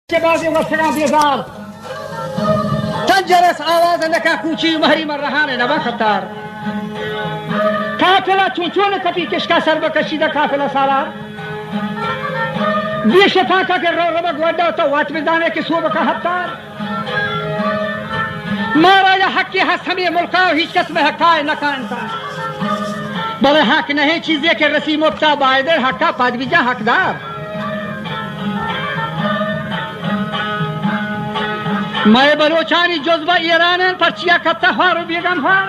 के बाद वसना बेजार तंजरस आवाज नका कूची महरी मर रहा ने नवा खतार काफिला चुचुन कटी किसका सर्व कशीदा काफिला सारा बेशता का के रो रबक वड्डा तो वाट बिदाने के सूब का हत्तार मारा या हक के हसमी मुल्का हिच कसम हकाए नकानता बले हक नहीं चीजें के रसी मुफ्ता बायदर हक्का पादविजा हकदार मैं बलोचानी जुज़्बा ईरान पर चिया कत्ता फारू बेगम फार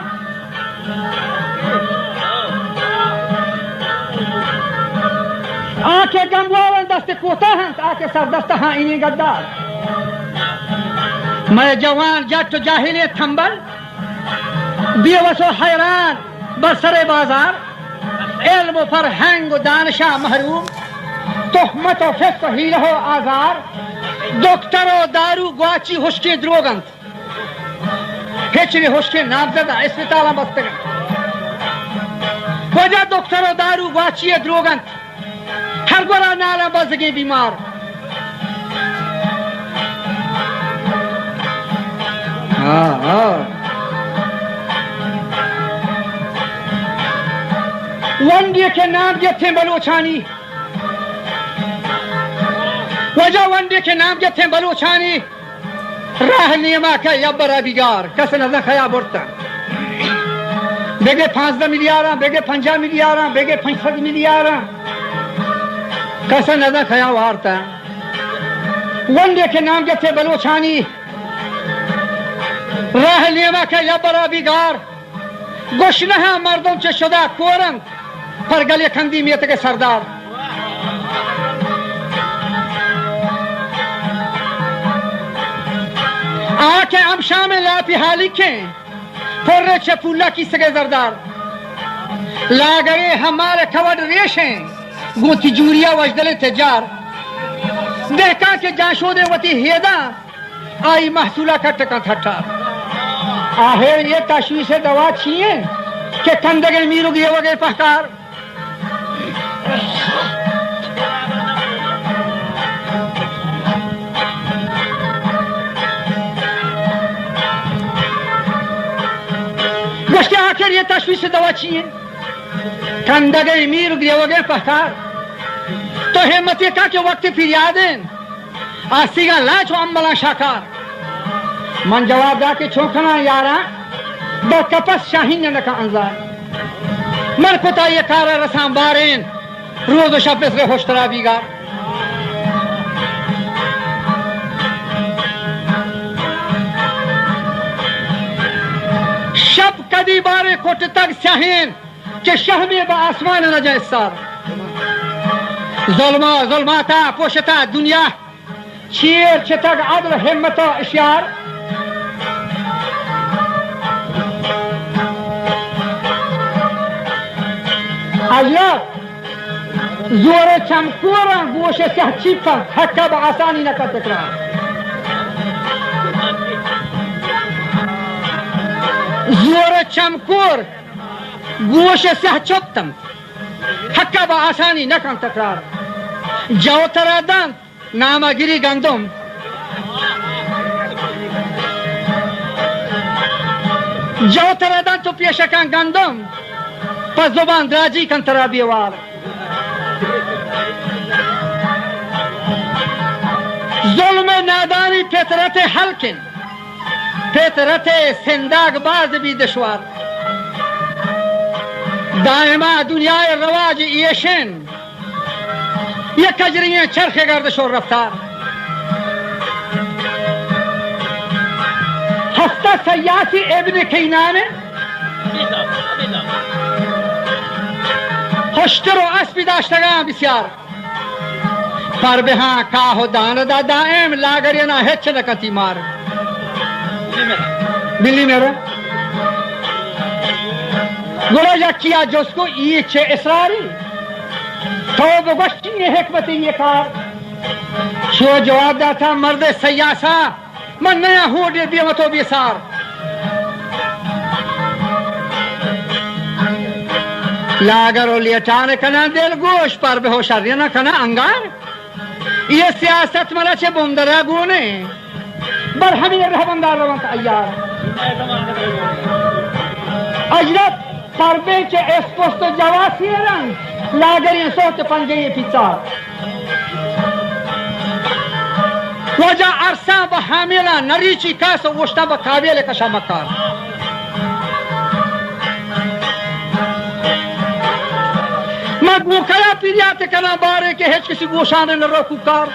आके गमवावन दस्ते कोता हैं आके सर दस्ता हाँ इन्हीं गद्दार मैं जवान जट जाहिले थंबल बेवसो हैरान बसरे बाजार इल्म पर हैंग दानशा महरूम तोहमत और फिस्क हीरो आजार डॉक्टरों दारू ग्वाची हुश्के द्रोगंत हेचरे हुश्के नामजदा अस्पताल बस्तगन वजह डॉक्टरों दारू ग्वाची द्रोगंत हर गोरा नाला बजगे बीमार वंडे के नाम जथे बलोचानी वजह वंडे के नाम जथे बलोचानी राह नियमा का यब्बरा बिगार कसन न खया बुरता बेगे 5 मिलियारा बेगे 50 मिलियारा बेगे 50 मिलियारा कसन न खया वारता वंडे के नाम जथे बलोचानी राह नियमा का यब्बरा बिगार गोशनहा मर्दों चे शुदा कोरंग पर गले खंदी मियत के सरदार आके अब शामिल लापी हालिके फर्रे चपूला की सगे जरदार लागरे हमारे खवड रेशे गोती जूरिया वजदले तजार देखा के जाशोदे वती हेदा आई महसूला का टका ठट्ठा आहेर ये तशवीश दवा छिए के कंदगे मीरू गे वगे पहकार आखिर ये तशवीश दवा चाहिए कंदगे मीर दियोगे पहकार तो हिम्मती का के वक्त फिर यादें आसीगा लाचो अम्बला शाकार मन जवाब दा के छोकना यारा द कपस शाहीन न का अंजार मन कोता ये कारा रसां बारेन रोज शब से होशतरा बीगा शब कदी बारे कोट तक शाहीन के शह में आसमान न जाए सार जुल्मा जुल्माता पोशता दुनिया शेर चितक अदल हिम्मत इशार अल्लाह जोर चमकोरा गोश से छिपा हक्का आसानी न कर तकरार जोर चमकोर गोश से चुप्तम हक्का आसानी न कर तकरार जवतरा दंत नामागिरी गंदम जवतरा दंत तो पेशका गंदम पर जुबान दराजी कंतरा बेवार जुल्म नादानी फितरत हल्किन फितरत सिंदाग बाज भी दुश्वार दायमा दुनिया रवाज येशन ये कजरियां चरखे गर्दिश और रफ्तार हस्ता सयासी इब्न खैनान होश्तर अस्पी दाश्तगा बिस्यार पर बेहा काहो दान दा दाएम लागरिया ना हेच लकती मार बिल्ली मेरा गोला या किया जोसको ये छे इसरारी तो बगश्ती ने हिकमती ये कार शो जवाब दाता मर्द सयासा मन नया हो दे बेमतो बेसार लागर और लियटान कना दिल गोश पर बेहोशारिया ना कना अंगार ये सियासत मला चे बोमदरा गुने बर हमी रहबंदार रवंत अयार अजरत परबे चे एस्पोस्ट जवासी रंग लागरी सोच पंजे पिता वजा अरसा बहामिला नरीची कास वोष्टा बकावेले कशा मकार मगमू कया पिरियाते कना बारे के हेच किसी गोशाने न रोकू कार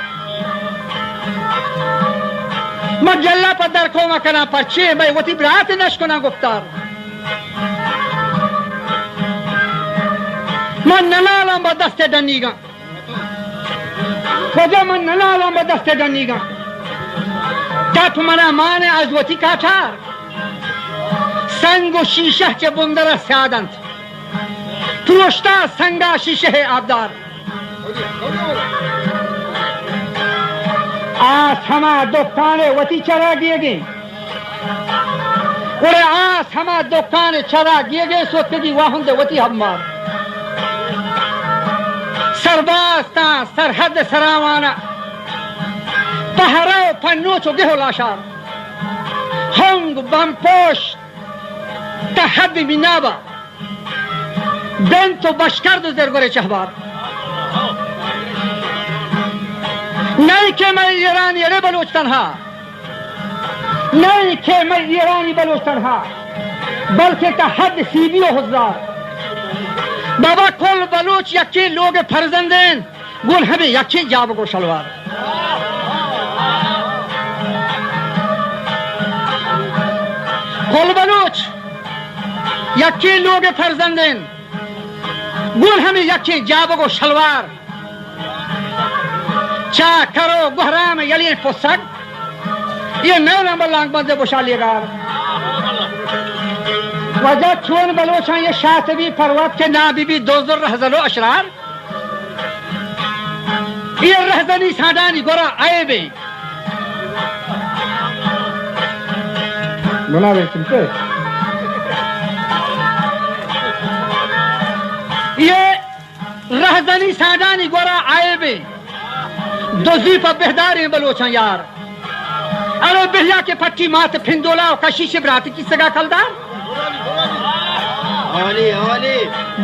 मगल्ला पदर को मकना परचे मैं वती ब्रात नशकोना गुफ्तार मन ननालम बदस्ते डनीगा वजा मन ननालम बदस्ते डनीगा ताप मना माने आज वती काठार संगो शीशा चे बुंदरा सादंत तुष्टा संगा शीशे है आबदार आज हमा दुकाने वती चरा गिए गए और आज हमा दुकाने चरा गिए गए सो तेजी वाहन दे वती हमार सरबास्ता सरहद सरावाना पहरो पन्नो चो गेहो लाशार हंग बमपोश तहद मिनाबा बेंतो बशकर दो जरगोरे चहबार नहीं के मैं ईरानी अरे बलोच तन्हा नहीं के मैं ईरानी बलोच तन्हा बल्कि तहद सीबियो हुज़ार बाबा कुल बलोच यकी लोग फर्जंदेन गुल हमें यकी जाब को शलवार कुल बलोच यकी लोग फर्जंदेन गुल हमें यकी जाब को शलवार चा करो गुहरा में यली पोसक ये नौ नंबर लांग बंदे बोशालीगार वजह चोन बलोचा ये शातबी पर्वत के ना बीबी दोजर रहजलो अशरार ये रहजनी साडानी गोरा आए बे बनावे तुमसे ये रहजनी साडानी गोरा आए बे दोजी पर बेहदारे बलोचा यार अरे बिहिया के पट्टी मात फिंदोला और कशी से ब्राती की सगा खलदार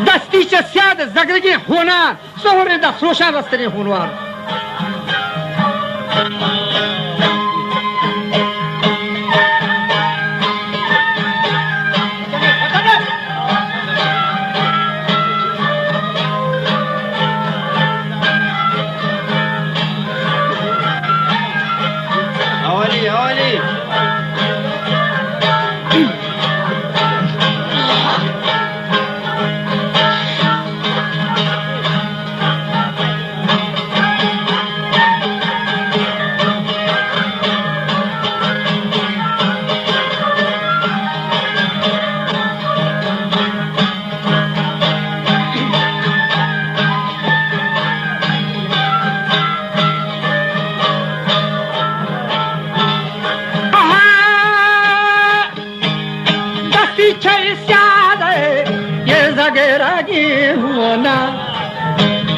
दस्ती से स्याद जगरगे होना सोहरे दा सोशा रस्तरे होनवार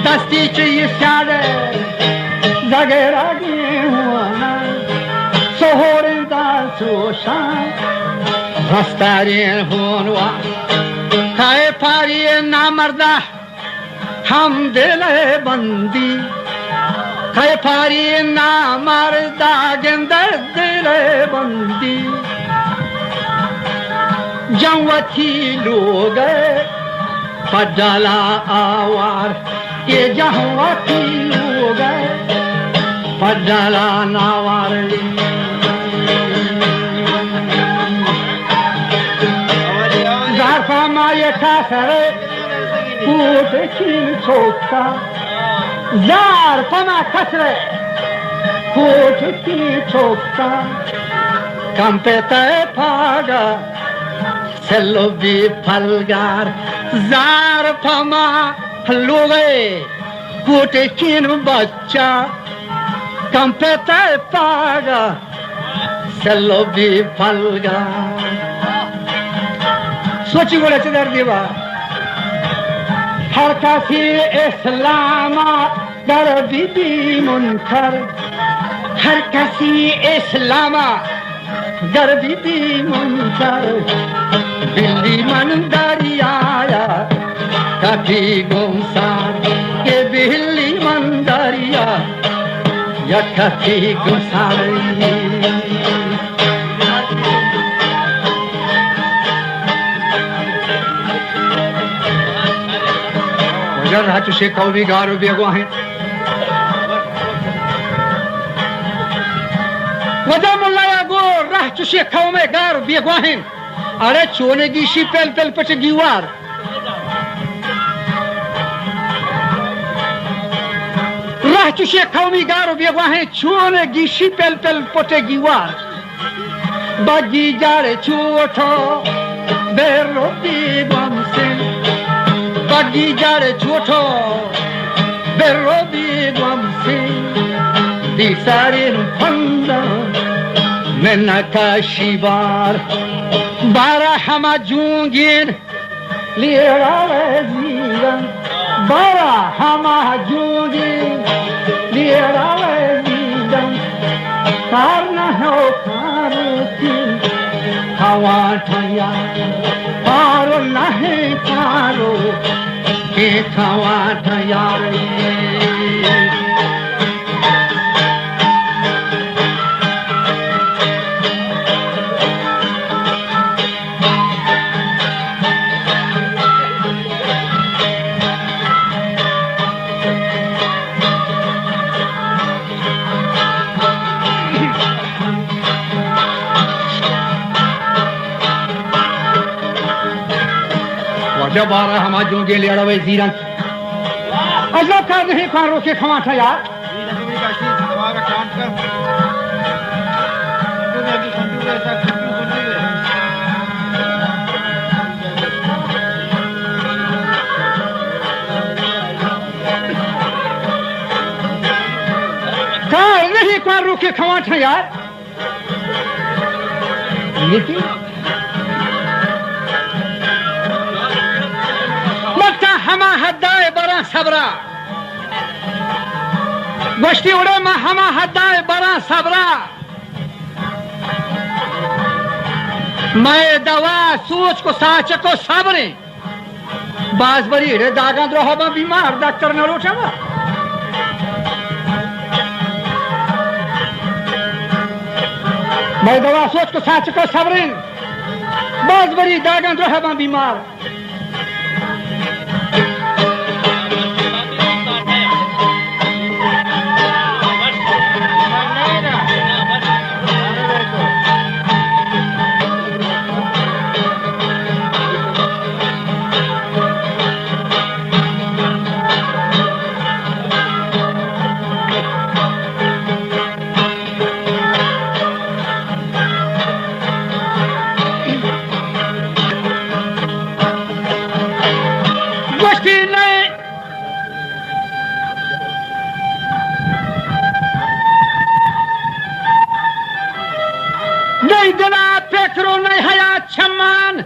दस्ती चाहिए स्यादे जगेरागी हुआ सोहरे दा सोशा रस्तारे होनवा खाए पारिए ना मर्दा हम दिले बंदी खाए पारिए ना मर्दा गेंदे दिले बंदी जंवती लोग पडाला आवार ये जहवती लोग पडाला नावार जारफा माये खासरे पूत किन छोटा जारफा मा खसरे पूत किन छोटा कंपेते पागा चलो भी फलगार जार फमा लोगे कोटे किन बच्चा कंपेता पागा चलो भी फलगार सोची बोले चदर दीवा हर कासी इस्लामा در بیبی منکر هر کسی اسلاما در بیبی منکر بلی من دریا کافی گمسار که بلی من دریا یا کافی گمسار वजह राह चुशे कौमी गारो बेगो हैं वजह मुल्लाया गो राह चुशे कौमे गारो बेगो हैं अरे चोने गिशी पेल पेल पचे गिवार राह चुशे कौमी गारो बेगो हैं चोने गिशी पेल पेल पचे गिवार बागी जारे चोटो बेरोती बमसे बागी जारे छोटो बेरोबी गमसी दिसारिन फंदा में नकाशीबार बारा हमा जूंगिन लिया जीवन बारा हमा जूंगिन लिया जीवन कारना हो कारती हवा ठया पारो नहीं पारो के खावा तैयार जब बारह हमारे जो के लिए अड़वे जीरन अजब कर नहीं कौन रोके खवा था यार कार नहीं कौन रोके खवा था यार लेकिन हमा हद्दाए बरा सबरा गोश्ती उड़े मा हमा हद्दाए बरा सबरा मैं दवा सोच को साच को सबरे बाज बरी रे दागा द्रोह बा बीमार डॉक्टर न रोचवा मैं दवा सोच को साच को सबरे बाज बरी दागा द्रोह बा बीमार नहीं दिला पेकरो नहीं हया छमान